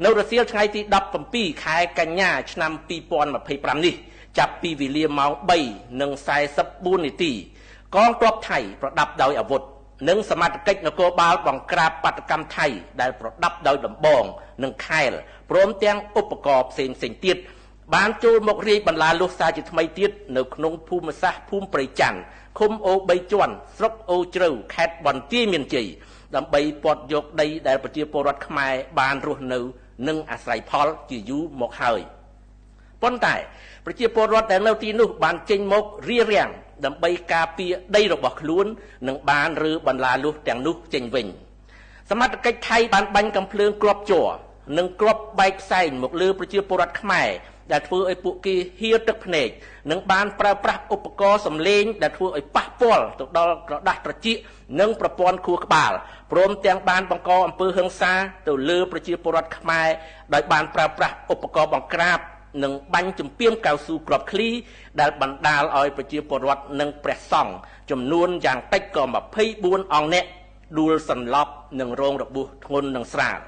នៅរសៀលថ្ងៃទី17ខែកញ្ញាឆ្នាំ2025នេះចាប់ពីវេលាម៉ោង 3:44 នាទីកងទ័ពថៃប្រដាប់ដោយអាវុធនិងសមត្ថកិច្ចនគរបាលបង្ក្រាបបាតកម្មថៃដែលប្រដាប់ដោយដំបងនិងខែលព្រមទាំងឧបករណ៍ផ្សេងៗទៀតបានចូលមករាយបន្លាលុះសារជាថ្មីទៀតនៅក្នុងភូមិសាស្ត្រភូមិព្រៃច័ន្ទឃុំអូ3ជាន់ស្រុកអូជ្រៅខេត្តបន្ទាយមានជ័យដើម្បីពាត់យកដីដែលប្រជាពលរដ្ឋខ្មែរបានរស់នៅនិងអាស្រ័យផលជាយូរមកហើយប៉ុន្តែប្រជាពលរដ្ឋដែលនៅទីនោះបានចេញមករារាំងដើម្បីការពារដីរបស់ខ្លួននិងបានរើបន្លាលុះទាំងនោះចេញវិញសមត្ថកិច្ចថៃបានបាញ់កាំភ្លើងគ្រាប់ជ័រនិងគ្រាប់បែកផ្សែងមកលើប្រជាពលរដ្ឋខ្មែរដែលធ្វើឲ្យពួកគេហៀរទឹកភ្នែកនិងបានប្រើប្រាស់ឧបករណ៍សម្លេងដែលធ្វើឲ្យប៉ះពាល់ទៅដល់ក្រដាស់ត្រចៀកនិងប្រព័ន្ធខួរក្បាលព្រមទាំងបានបង្កអំពើហិង្សាទៅលើប្រជាពលរដ្ឋខ្មែរដោយបានប្រើប្រាស់ឧបករណ៍បង្ក្រាបនិងបាញ់ជំពាមកៅស៊ូគ្រាប់ឃ្លីដែលបណ្ដាលឲ្យប្រជាពលរដ្ឋនិងព្រះសង្ឃចំនួនយ៉ាងតិចក៏24អង្គនាក់ដួលសន្លប់និងរងរបួសធ្ងន់និងស្រាល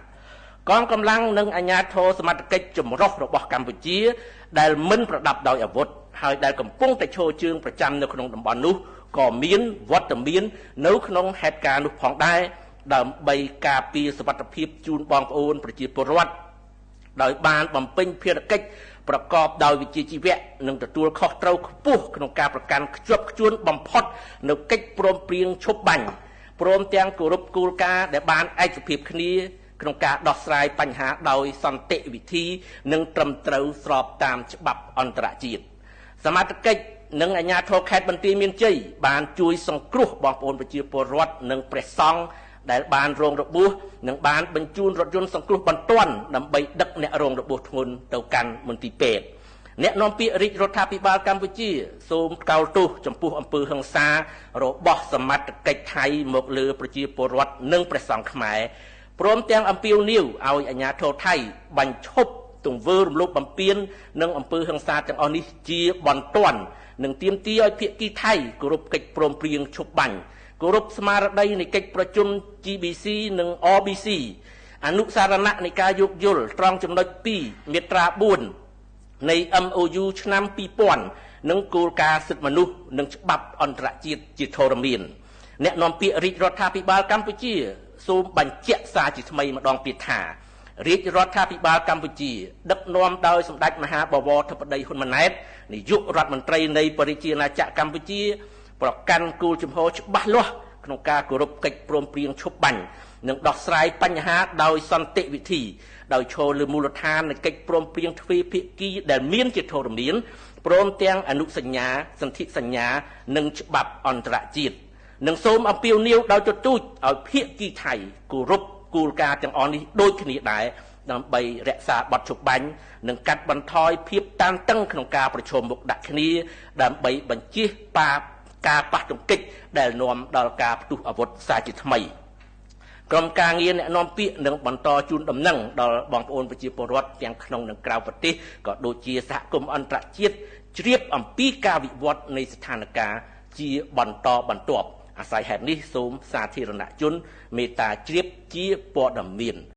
កងកម្លាំងនិងអាជ្ញាធរសមត្ថកិច្ចចម្រុះរបស់កម្ពុជាដែលមិនប្រដាប់ដោយអាវុធហើយដែលកំពុងតែឈរជើងប្រចាំនៅក្នុងតំបន់នោះក៏មានវត្តមាននៅក្នុងហេតុការណ៍នោះផងដែរដើម្បីការពារសុវត្ថិភាពជូនបងប្អូនប្រជាពលរដ្ឋដោយបានបំពេញភារកិច្ចប្រកបដោយវិជ្ជាជីវៈនិងទទួលខុសត្រូវខ្ពស់ក្នុងការប្រកាន់ខ្ជាប់ខ្ជួនបំផុតនៅកិច្ចព្រមព្រៀងឈប់បាញ់ព្រមទាំងគោរពគោលការណ៍ដែលបានឯកភាពគ្នាក្នុងការដោះស្រាយបញ្ហាដោយសន្តិវិធីនិងត្រឹមត្រូវស្របតាមច្បាប់អន្តរជាតិសមត្ថកិច្ចនិងអាជ្ញាធរខេត្តបន្ទាយមានជ័យបានជួយសង្គ្រោះបងប្អូនប្រជាពលរដ្ឋនិងព្រះសង្ឃដែលបានរងរបួសនិងបានបញ្ជូនរថយន្តសង្គ្រោះបន្ទាន់ដើម្បីដឹកអ្នករងរបួសធ្ងន់ទៅកាន់មន្ទីរពេទ្យអ្នកនាំពាក្យរាជរដ្ឋាភិបាលកម្ពុជាសូមកោតទោសចំពោះអំពើហិង្សារបស់សមត្ថកិច្ចថៃមកលើប្រជាពលរដ្ឋនិងព្រះសង្ឃខ្មែរព្រមទាំងអំពាវនាវឲ្យអាជ្ញាធរថៃបញ្ឈប់ទង្វើរំលោភបំពាននិងអំពើហិង្សាទាំងអស់នេះជាបន្ទាន់និងទាមទារឲ្យភាគីថៃគោរពកិច្ចព្រមព្រៀងឈប់បាញ់គោរពស្មារតីនៃកិច្ចប្រជុំ GBC និង RBC អនុសារណៈនៃការយោគយល់ត្រង់ចំណុច2មាត្រា4នៃ MOU ឆ្នាំ2000និងគោលការណ៍សិទ្ធិមនុស្សនិងច្បាប់អន្តរជាតិជាធរមានអ្នកនាំពាក្យរាជរដ្ឋាភិបាលកម្ពុជាសូមបញ្ជាក់សារជាថ្មីម្ដងទៀតថារាជរដ្ឋាភិបាលកម្ពុជាដឹកនាំដោយសម្ដេចមហាបវរធិបតីហ៊ុនម៉ាណែតនាយករដ្ឋមន្ត្រីនៃប្រជាណាចក្រកម្ពុជាប្រកាន់គោលជំហរច្បាស់លាស់ក្នុងការគោរពកិច្ចព្រមព្រៀងឈប់បាញ់និងដោះស្រាយបញ្ហាដោយសន្តិវិធីដោយឈរលើមូលដ្ឋាននៃកិច្ចព្រមព្រៀងទ្វេភាគីដែលមានជាធរមានព្រមទាំងអនុសញ្ញាសន្ធិសញ្ញានិងច្បាប់អន្តរជាតិនិងសូមអំពាវនាវដោយទទូចឲ្យភាគីថៃគោរពគោលការណ៍ទាំងអស់នេះដូចគ្នាដែរដើម្បីរក្សាបទឈប់បាញ់និងកាត់បន្ថយភាពតានតឹងក្នុងការប្រឈមមុខដាក់គ្នាដើម្បីបញ្ជៀសការប៉ះទង្គិចដែលនាំដល់ការផ្ទុះអាវុធសារជាថ្មីក្រុមការងារអ្នកនាំពាក្យនឹងបន្តជូនដំណឹងដល់បងប្អូនប្រជាពលរដ្ឋទាំងក្នុងនិងក្រៅប្រទេសក៏ដូចជាសហគមន៍អន្តរជាតិជ្រាបអំពីការវិវត្តនៃស្ថានភាពជាបន្តបន្ទាប់អាស្រ័យហេតុនេះសូមសាធារណជនមេត្តាជ្រាបជាព័ត៌មាន